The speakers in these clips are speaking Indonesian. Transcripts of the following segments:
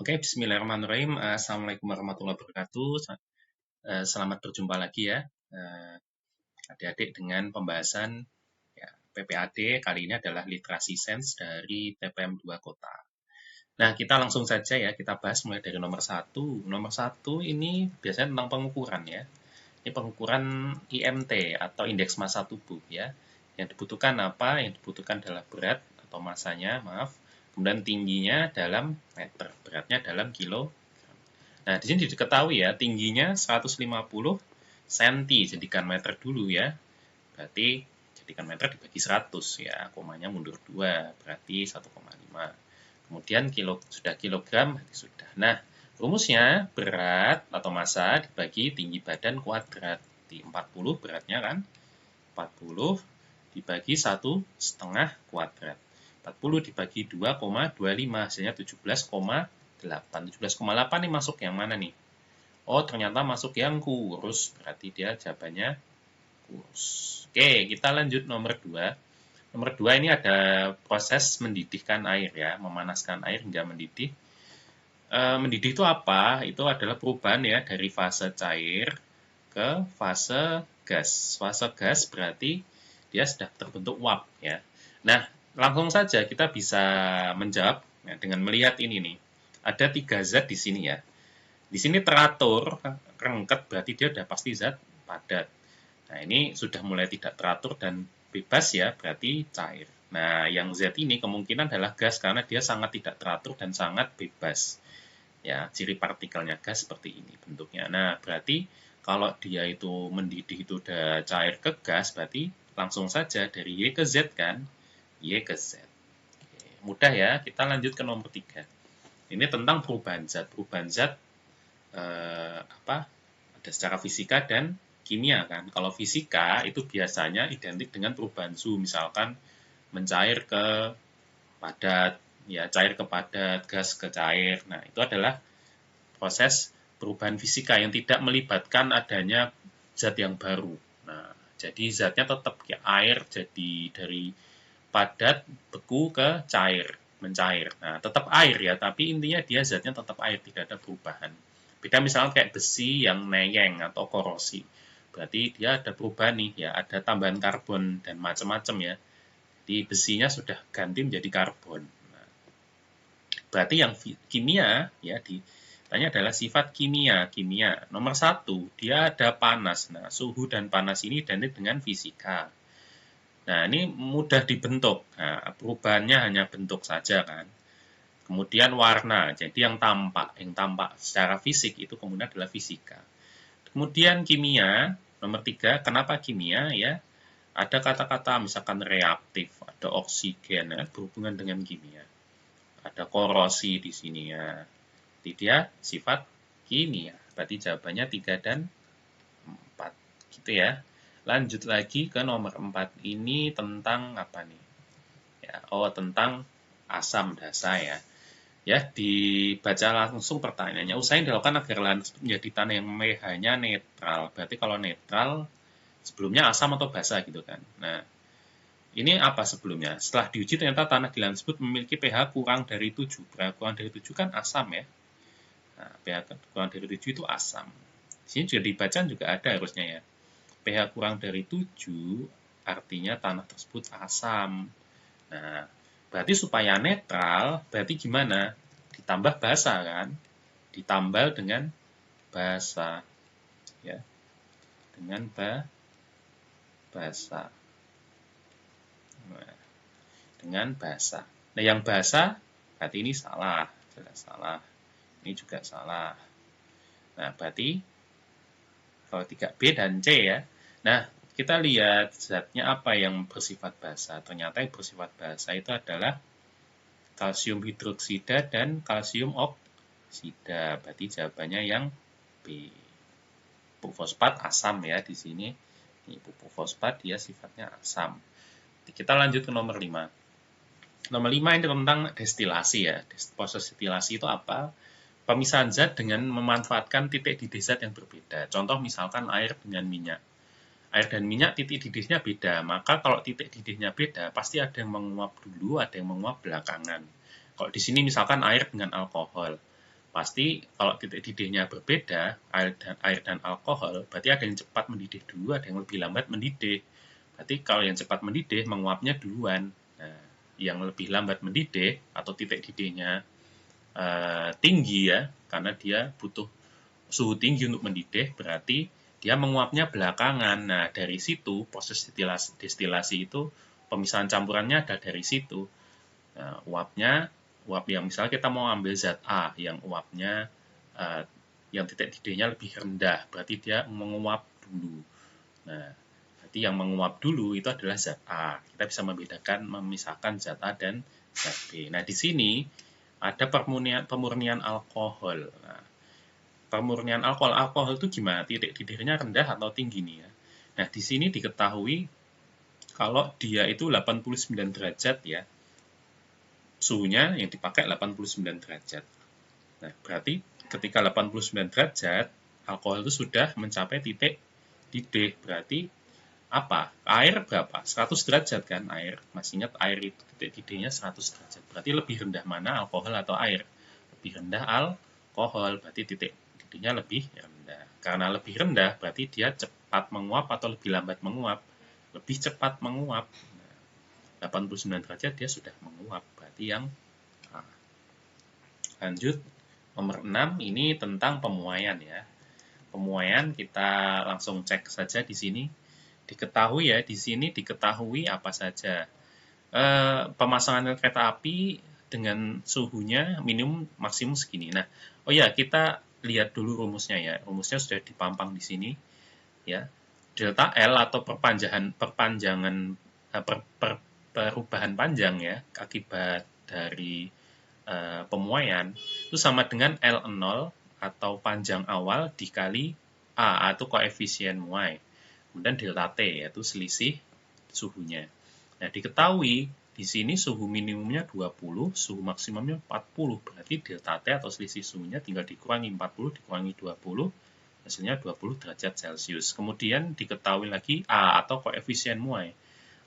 Oke, bismillahirrahmanirrahim. Assalamualaikum warahmatullahi wabarakatuh. Selamat berjumpa lagi ya, eh, adik-adik dengan pembahasan ya, PPAD. Kali ini adalah literasi sains dari TPM 2 Kota. Nah, kita langsung saja ya, kita bahas mulai dari nomor satu. Nomor satu ini biasanya tentang pengukuran ya. Ini pengukuran IMT atau indeks massa tubuh ya. Yang dibutuhkan apa? Yang dibutuhkan adalah berat atau massanya, maaf. Kemudian tingginya dalam meter, beratnya dalam kilo. Nah, di sini diketahui ya, tingginya 150 cm, jadikan meter dulu ya. Berarti jadikan meter dibagi 100 ya, komanya mundur 2, berarti 1,5. Kemudian sudah kilogram, berarti sudah. Nah, rumusnya berat atau massa dibagi tinggi badan kuadrat. Di 40 beratnya kan, 40 dibagi 1,5 kuadrat. 40 dibagi 2,25 hasilnya 17,8. 17,8 ini masuk yang mana nih? Oh, ternyata masuk yang kurus. Berarti dia jawabannya kurus. Oke, kita lanjut nomor 2. Nomor 2 ini ada proses mendidihkan air ya, memanaskan air hingga mendidih. Mendidih itu apa? Itu adalah perubahan ya dari fase cair ke fase gas. Fase gas berarti dia sudah terbentuk uap ya. Nah, langsung saja kita bisa menjawab ya, dengan melihat ini nih. Ada 3 zat di sini ya. Di sini teratur, rengket berarti dia udah pasti zat padat. Nah, ini sudah mulai tidak teratur dan bebas ya, berarti cair. Nah, yang Z ini kemungkinan adalah gas karena dia sangat tidak teratur dan sangat bebas. Ya, ciri partikelnya gas seperti ini bentuknya. Nah, berarti kalau dia itu mendidih itu udah cair ke gas, berarti langsung saja dari Y ke Z kan? Y ke Z. Oke, mudah ya, kita lanjut ke nomor 3. Ini tentang perubahan zat. Perubahan zat apa? Ada secara fisika dan kimia kan. Kalau fisika itu biasanya identik dengan perubahan suhu, misalkan mencair ke padat, ya cair ke padat, gas ke cair. Nah, itu adalah proses perubahan fisika yang tidak melibatkan adanya zat yang baru. Nah, jadi zatnya tetap ya, air jadi dari padat, beku ke cair, mencair. Nah, tetap air ya, tapi intinya dia zatnya tetap air, tidak ada perubahan. Beda misalnya kayak besi yang neyeng atau korosi. Berarti dia ada perubahan nih, ya ada tambahan karbon dan macam-macam ya. Di besinya sudah ganti menjadi karbon. Nah, berarti yang kimia ya ditanya adalah sifat kimia. Kimia nomor satu dia ada panas. Nah, suhu dan panas ini identik dengan fisika. Nah, ini mudah dibentuk. Nah, perubahannya hanya bentuk saja kan. Kemudian warna, jadi yang tampak secara fisik itu kemudian adalah fisika. Kemudian kimia, nomor 3, kenapa kimia ya? Ada kata-kata misalkan reaktif, ada oksigen ya, berhubungan dengan kimia. Ada korosi di sini ya. Jadi dia sifat kimia. Berarti jawabannya 3 dan 4. Gitu ya. Lanjut lagi ke nomor 4. Ini tentang apa nih? Ya, oh tentang asam dasa ya. Ya, dibaca langsung pertanyaannya. Usaha yang dilakukan agar lahan menjadi tanah yang pH-nya netral. Berarti kalau netral, sebelumnya asam atau basa gitu kan. Nah, ini apa sebelumnya? Setelah diuji ternyata tanah di lahan tersebut memiliki pH kurang dari 7. pH kurang dari 7 kan asam ya. Nah, pH kurang dari 7 itu asam. Di sini juga dibaca juga ada harusnya ya. pH kurang dari 7 artinya tanah tersebut asam. Nah, berarti supaya netral, berarti gimana? Ditambah basa kan? Ditambal dengan basa. Ya, dengan basa. Nah, dengan basa. Nah, yang basa berarti ini salah, jelas salah. Ini juga salah. Nah, berarti kalau 3B dan C ya. Nah, kita lihat zatnya apa yang bersifat basa. Ternyata yang bersifat basa itu adalah kalsium hidroksida dan kalsium oksida. Berarti jawabannya yang B. Pupuk fosfat asam ya di sini. Ini pupuk fosfat dia sifatnya asam. Kita lanjut ke nomor 5. Nomor 5 ini tentang destilasi ya. Proses destilasi itu apa? Pemisahan zat dengan memanfaatkan titik didih zat yang berbeda. Contoh misalkan air dengan minyak. Air dan minyak titik didihnya beda. Maka kalau titik didihnya beda, pasti ada yang menguap dulu, ada yang menguap belakangan. Kalau di sini misalkan air dengan alkohol. pasti kalau titik didihnya berbeda, air dan alkohol, berarti ada yang cepat mendidih dulu, ada yang lebih lambat mendidih. Berarti kalau yang cepat mendidih menguapnya duluan. Nah, yang lebih lambat mendidih atau titik didihnya tinggi ya, karena dia butuh suhu tinggi untuk mendidih, berarti dia menguapnya belakangan. Nah, dari situ proses destilasi itu pemisahan campurannya ada dari situ. Nah, uap yang misalnya kita mau ambil zat A yang uapnya yang titik didihnya lebih rendah, berarti dia menguap dulu. Nah, berarti yang menguap dulu itu adalah zat A. Kita bisa memisahkan zat A dan zat B. Nah, di sini ada pemurnian alkohol. Nah, pemurnian alkohol itu gimana? Titik didihnya rendah atau tinggi nih ya. Nah, di sini diketahui kalau dia itu 89 derajat ya, suhunya yang dipakai 89 derajat. Nah, berarti ketika 89 derajat, alkohol itu sudah mencapai titik didih. Berarti apa? Air berapa? 100 derajat kan air. Masih ingat air itu titik didihnya 100 derajat. Berarti lebih rendah mana, alkohol atau air? Lebih rendah alkohol, berarti titik didihnya lebih rendah. Karena lebih rendah, berarti dia cepat menguap atau lebih lambat menguap. Lebih cepat menguap. 89 derajat dia sudah menguap. Berarti yang lanjut nomor 6 ini tentang pemuaian ya. Pemuaian kita langsung cek saja di sini. Diketahui ya, di sini diketahui apa saja. Pemasangan kereta api dengan suhunya minimum maksimum segini. Nah, oh ya, kita lihat dulu rumusnya ya. Rumusnya sudah dipampang di sini ya. Delta L atau perubahan panjang ya akibat dari pemuaian itu sama dengan L0 atau panjang awal dikali A atau koefisien muai. Kemudian delta T yaitu selisih suhunya. Nah, diketahui di sini suhu minimumnya 20, suhu maksimumnya 40. Berarti delta T atau selisih suhunya tinggal dikurangi 40 dikurangi 20, hasilnya 20 derajat Celcius. Kemudian diketahui lagi A atau koefisien muai.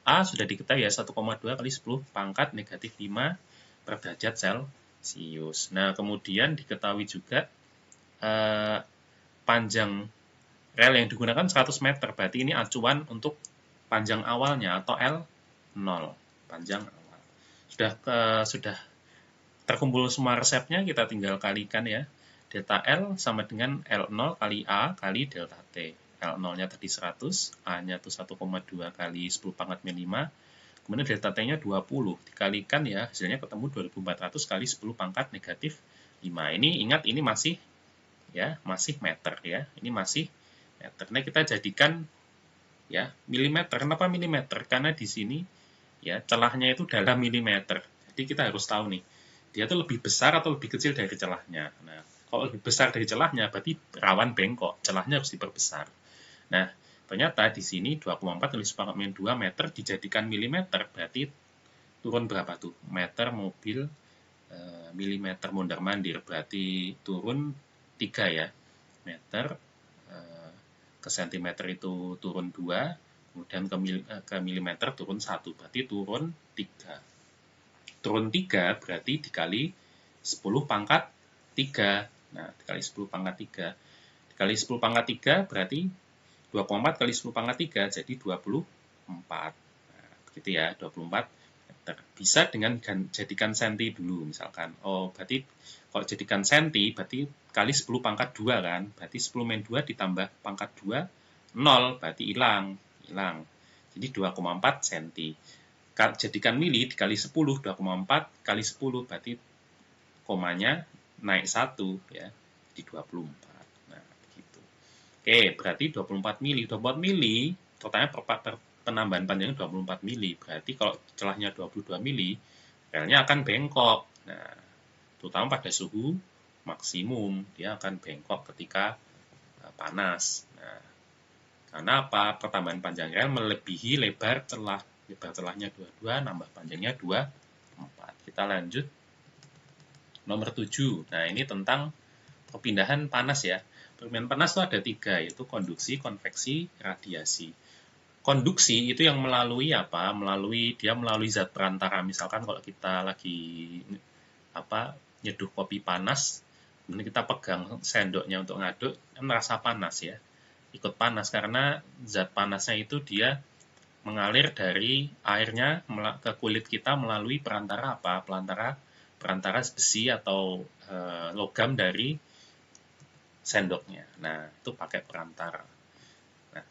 A sudah diketahui ya 1,2 kali 10 pangkat negatif 5 per derajat Celcius. Nah, kemudian diketahui juga panjang rel yang digunakan 100 meter. Berarti ini acuan untuk panjang awalnya atau L0, panjang awal. Sudah terkumpul semua resepnya, kita tinggal kalikan ya. Delta L sama dengan L0 kali A kali delta T. L0-nya tadi 100, A-nya itu 1,2 kali 10 pangkat min 5, kemudian delta T-nya 20, dikalikan ya, hasilnya ketemu 2400 kali 10 pangkat negatif 5. Ini ingat, ini masih meter ya, ini masih meter. Nah, kita jadikan ya milimeter. Kenapa milimeter? Karena di sini ya celahnya itu dalam milimeter. Jadi kita harus tahu nih, dia itu lebih besar atau lebih kecil dari celahnya. Nah, kalau lebih besar dari celahnya berarti rawan bengkok, celahnya harus diperbesar. Nah, ternyata di sini 2,4 kali 10⁻²2 meter dijadikan milimeter, berarti turun berapa tuh? Meter mobil milimeter mondar-mandir, berarti turun 3 ya. Meter ke sentimeter itu turun 2, kemudian ke milimeter turun 1, berarti turun 3. Turun 3 berarti dikali 10 pangkat 3. Nah, dikali 10 pangkat 3. Dikali 10 pangkat 3 berarti 2,4 kali 10 pangkat 3 jadi 24. Nah, begitu ya, 24 meter. Bisa dengan jadikan senti dulu misalkan. Oh, berarti kalau jadikan senti berarti kali 10 pangkat 2 kan. Berarti 10 min 2 ditambah pangkat 2, 0, berarti hilang. Jadi 2,4 senti. Jadikan mili dikali 10, 2,4 kali 10 berarti komanya naik 1 ya, di 24. Nah, begitu. Oke, berarti 24 mili. 24 mili, totalnya penambahan panjangnya 24 mili. Berarti kalau celahnya 22 mili, relnya akan bengkok. Nah, terutama pada suhu maksimum, dia akan bengkok ketika panas. Nah, karena apa? Pertambahan panjang rel melebihi lebar celah. Lebar celahnya 22, nambah panjangnya 24. Kita lanjut. Nomor 7. Nah, ini tentang perpindahan panas ya. Perpindahan panas itu ada 3, yaitu konduksi, konveksi, radiasi. Konduksi itu yang melalui apa? Melalui zat perantara. Misalkan kalau kita lagi nyeduh kopi panas, Kemudian kita pegang sendoknya untuk ngaduk, kan merasa panas ya. Ikut panas karena zat panasnya itu dia mengalir dari airnya ke kulit kita melalui perantara apa? Perantara besi atau logam dari sendoknya. Nah, itu pakai perantara. Nah,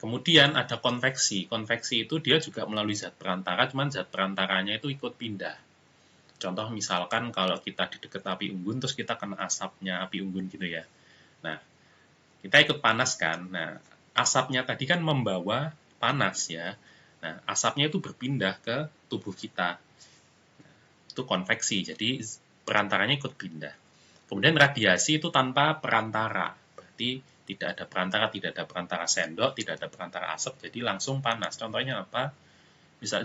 kemudian ada konveksi. Konveksi itu dia juga melalui zat perantara, cuman zat perantaranya itu ikut pindah. Contoh misalkan kalau kita di dekat api unggun, terus kita kena asapnya api unggun gitu ya. Nah, kita ikut panas kan. Nah, asapnya tadi kan membawa panas ya. Nah, asapnya itu berpindah ke tubuh kita. Itu konveksi, jadi perantaranya ikut pindah. Kemudian radiasi itu tanpa perantara. Berarti tidak ada perantara sendok, tidak ada perantara asap, jadi langsung panas. Contohnya apa? Bisa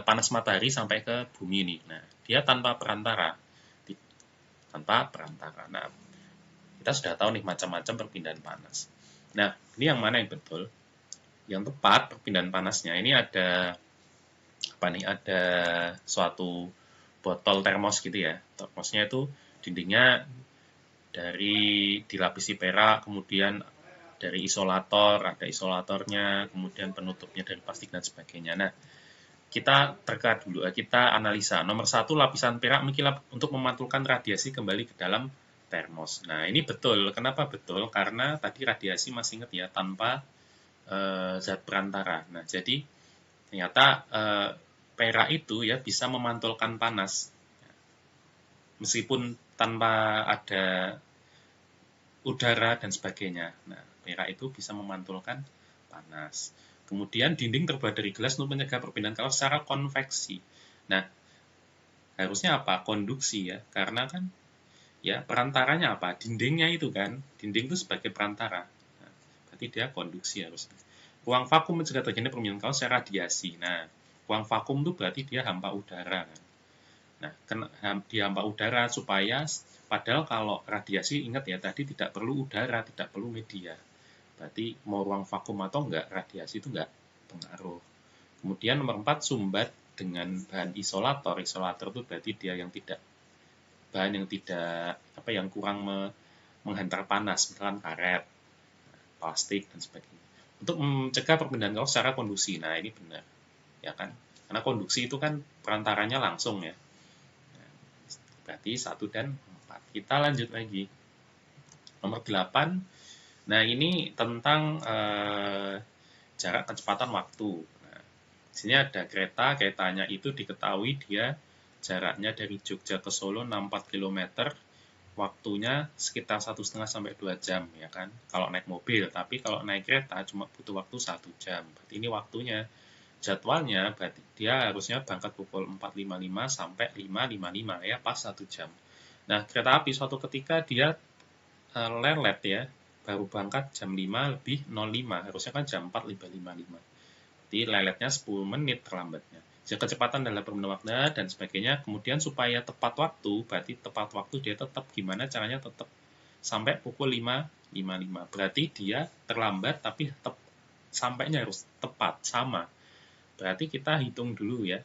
panas matahari sampai ke bumi ini. Nah, dia tanpa perantara. Nah, kita sudah tahu nih macam-macam perpindahan panas. Nah, ini yang mana yang betul? Yang tepat perpindahan panasnya ini ada apa nih? Ada suatu botol termos gitu ya. Termosnya itu dindingnya dari dilapisi perak, kemudian dari isolator, ada isolatornya, kemudian penutupnya dari plastik dan sebagainya. Nah, kita terka dulu, kita analisa. Nomor satu, lapisan perak mengkilap untuk memantulkan radiasi kembali ke dalam termos. Nah, ini betul. Kenapa betul? Karena tadi radiasi masih ingat ya, tanpa zat perantara. Nah, jadi ternyata perak itu ya bisa memantulkan panas meskipun tanpa ada udara dan sebagainya. Nah, perak itu bisa memantulkan panas. Kemudian dinding terbuat dari gelas untuk mencegah perpindahan kalor secara konveksi. Nah, harusnya apa? Konduksi ya, karena kan ya perantaranya apa? Dindingnya itu kan, dinding itu sebagai perantara. Nah, berarti dia konduksi harusnya. Ruang vakum mencegah terjadinya perpindahan kalor secara radiasi. Nah, ruang vakum itu berarti dia hampa udara kan. Nah, di hampa udara supaya padahal kalau radiasi ingat ya tadi tidak perlu udara, tidak perlu media. Berarti mau ruang vakum atau enggak, radiasi itu enggak pengaruh. Kemudian nomor 4, sumbat dengan bahan isolator. Isolator itu berarti dia yang tidak bahan yang tidak apa yang kurang menghantar panas, misalkan karet, plastik dan sebagainya. Untuk mencegah perpindahan kalor secara konduksi. Nah, ini benar. Ya kan? Karena konduksi itu kan perantaranya langsung ya. Berarti 1 dan 4. Kita lanjut lagi. Nomor 8. Nah, ini tentang jarak kecepatan waktu. Nah, di sini ada kereta, keretanya itu diketahui dia jaraknya dari Jogja ke Solo 64 km, waktunya sekitar 1,5 sampai 2 jam ya kan. Kalau naik mobil, tapi kalau naik kereta cuma butuh waktu 1 jam. Berarti ini waktunya. Jadwalnya berarti dia harusnya berangkat pukul 4.55 sampai 5.55 ya, pas 1 jam. Nah, kereta api suatu ketika dia lelet ya, baru berangkat jam 5 lebih 05, harusnya kan jam 4 lebih 55. Jadi leletnya 10 menit terlambatnya. Jadi kecepatan dalam perpindahan waktu dan sebagainya. Kemudian supaya tepat waktu, berarti tepat waktu dia tetap gimana caranya tetap sampai pukul 5.55. Berarti dia terlambat tapi tetap sampainya harus tepat, sama. Berarti kita hitung dulu ya.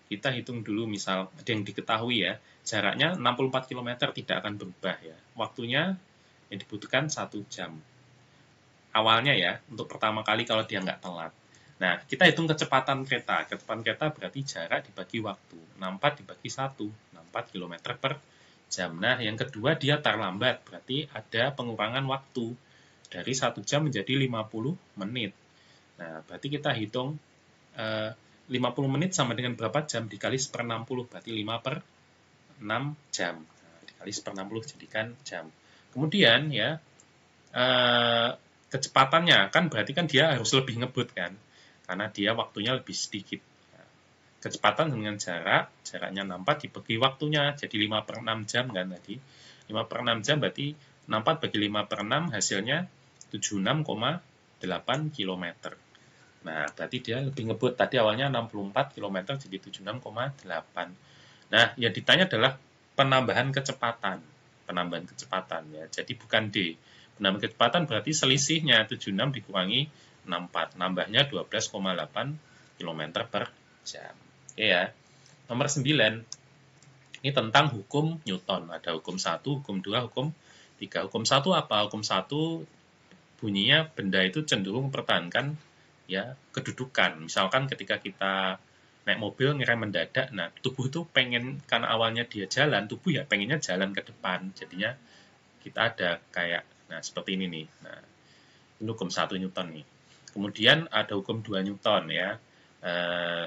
Kita hitung dulu misal yang diketahui ya, jaraknya 64 km tidak akan berubah ya. Waktunya yang dibutuhkan 1 jam. Awalnya ya, untuk pertama kali kalau dia nggak telat. Nah, kita hitung kecepatan kereta. Kecepatan kereta berarti jarak dibagi waktu. 64 dibagi 1, 64 km per jam. Nah, yang kedua dia terlambat. Berarti ada pengurangan waktu. Dari 1 jam menjadi 50 menit. Nah, berarti kita hitung 50 menit sama dengan berapa jam dikali 1/60, berarti 5 per 6 jam. Nah, dikali 1/60 jadikan jam. Kemudian ya, kecepatannya kan berarti kan dia harus lebih ngebut kan, karena dia waktunya lebih sedikit. Nah, kecepatan dengan jaraknya 64 dibagi waktunya, jadi 5 per 6 jam kan tadi. 5 per 6 jam berarti 64 bagi 5 per 6 hasilnya 76,8 km. Nah, berarti dia lebih ngebut. Tadi awalnya 64 km jadi 76,8. Nah, yang ditanya adalah penambahan kecepatan. Penambahan kecepatan ya. Jadi bukan D. Penambahan kecepatan berarti selisihnya 76 dikurangi 64. Nambahnya 12,8 km per jam. Oke ya. Nomor 9. Ini tentang hukum Newton. Ada hukum 1, hukum 2, hukum 3. Hukum 1 apa? Hukum 1 bunyinya benda itu cenderung mempertahankan ya kedudukan. Misalkan ketika kita naik mobil ngerem mendadak, nah tubuh itu pengen, karena awalnya dia jalan, tubuh ya pengennya jalan ke depan. Jadinya kita ada kayak, nah seperti ini nih. Nah, ini hukum 1 Newton nih. Kemudian ada hukum 2 Newton ya. Eh,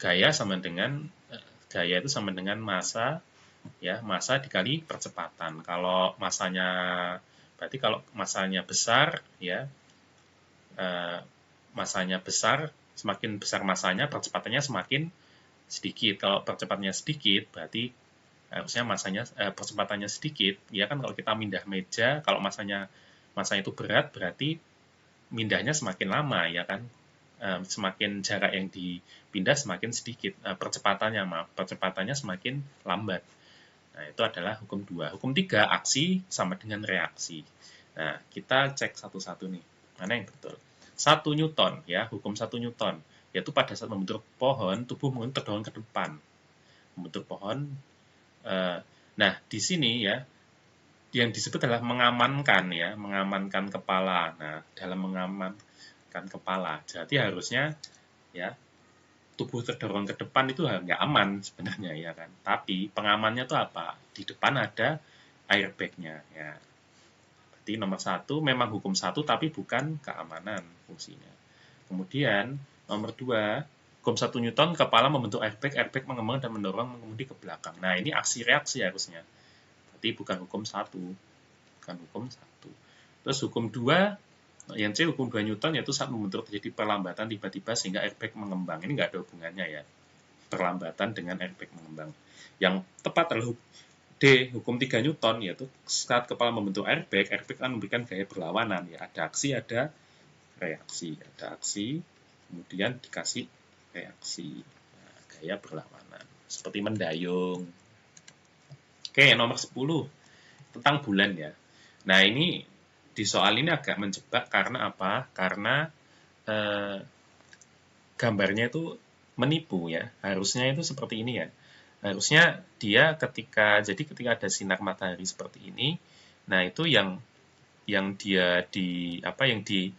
gaya sama dengan gaya itu sama dengan massa ya, massa dikali percepatan. Kalau masanya, berarti kalau masanya besar ya, eh, masanya besar, semakin besar masanya, percepatannya semakin sedikit. Kalau percepatannya sedikit, berarti harusnya masanya percepatannya sedikit. Ya kan, kalau kita mindah meja, kalau masanya itu berat, berarti mindahnya semakin lama ya kan. Semakin jarak yang dipindah semakin sedikit, percepatannya semakin lambat. Nah, itu adalah hukum 2. Hukum 3, aksi sama dengan reaksi. Nah, kita cek satu-satu nih. Mana yang betul? 1 Newton, ya, hukum 1 Newton. Yaitu pada saat membentuk pohon, tubuh mungkin terdorong ke depan. Membentuk pohon. Nah, di sini ya, yang disebut adalah mengamankan ya, mengamankan kepala. Nah, dalam mengamankan kepala, jadi harusnya ya tubuh terdorong ke depan itu nggak aman sebenarnya ya kan. Tapi pengamannya tuh apa? Di depan ada airbagnya ya. Berarti nomor 1 memang hukum 1 tapi bukan keamanan fungsinya. Kemudian nomor 2, hukum 1 Newton, kepala membentuk airbag, airbag mengembang dan mendorong mengemudi ke belakang. Nah, ini aksi reaksi harusnya. Berarti bukan hukum 1. Bukan hukum 1. Terus hukum 2, yang C, hukum 2 Newton, yaitu saat membentuk terjadi perlambatan tiba-tiba sehingga airbag mengembang. Ini nggak ada hubungannya ya, perlambatan dengan airbag mengembang. Yang tepat adalah D, hukum 3 Newton, yaitu saat kepala membentuk airbag, airbag akan memberikan gaya berlawanan. Ya, ada aksi, ada reaksi. Ada aksi, kemudian dikasih reaksi. Nah, gaya berlawanan. Seperti mendayung. Oke, nomor 10. Tentang bulan ya. Nah, ini di soal ini agak menjebak karena apa? Karena gambarnya itu menipu ya. Harusnya itu seperti ini ya. Harusnya dia ketika ada sinar matahari seperti ini, nah itu yang dia di apa yang dia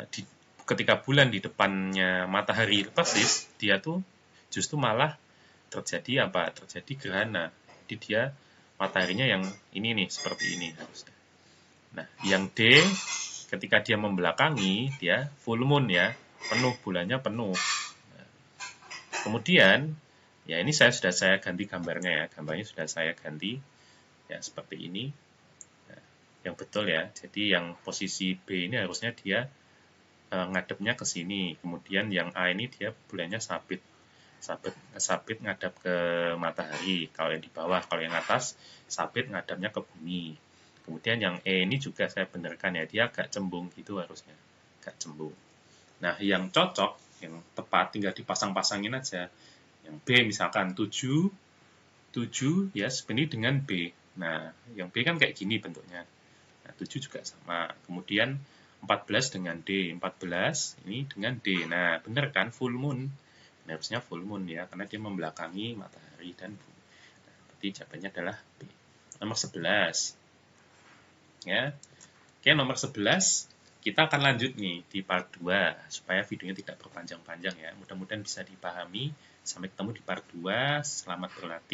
di ketika bulan di depannya matahari persis, dia tuh justru malah terjadi apa? Terjadi gerhana. Jadi dia mataharinya yang ini nih, seperti ini harusnya. Nah, yang D, ketika dia membelakangi, dia full moon ya, penuh, bulannya penuh. Nah, kemudian, ya ini sudah saya ganti gambarnya ya, gambarnya sudah saya ganti ya seperti ini. Nah, yang betul ya, jadi yang posisi B ini harusnya dia ngadepnya ke sini, kemudian yang A ini dia bulannya sabit, sabit ngadap ke matahari. Kalau yang di bawah, kalau yang atas sabit ngadapnya ke bumi. Kemudian yang E ini juga saya benerkan ya, dia agak cembung gitu harusnya, agak cembung. Nah, yang cocok, yang tepat tinggal dipasang-pasangin aja. Yang B misalkan 7 ya, ini dengan B. Nah, yang B kan kayak gini bentuknya. Nah, 7 juga sama. Kemudian 14 dengan D, 14 ini dengan D. Nah, bener kan, full moon. Nah, harusnya full moon ya, karena dia membelakangi matahari dan bumi. Nah, berarti jawabannya adalah B. Nomor 11. Ya. Oke, nomor 11. Kita akan lanjut nih di part 2, supaya videonya tidak berpanjang-panjang ya. Mudah-mudahan bisa dipahami. Sampai ketemu di part 2. Selamat berlatih.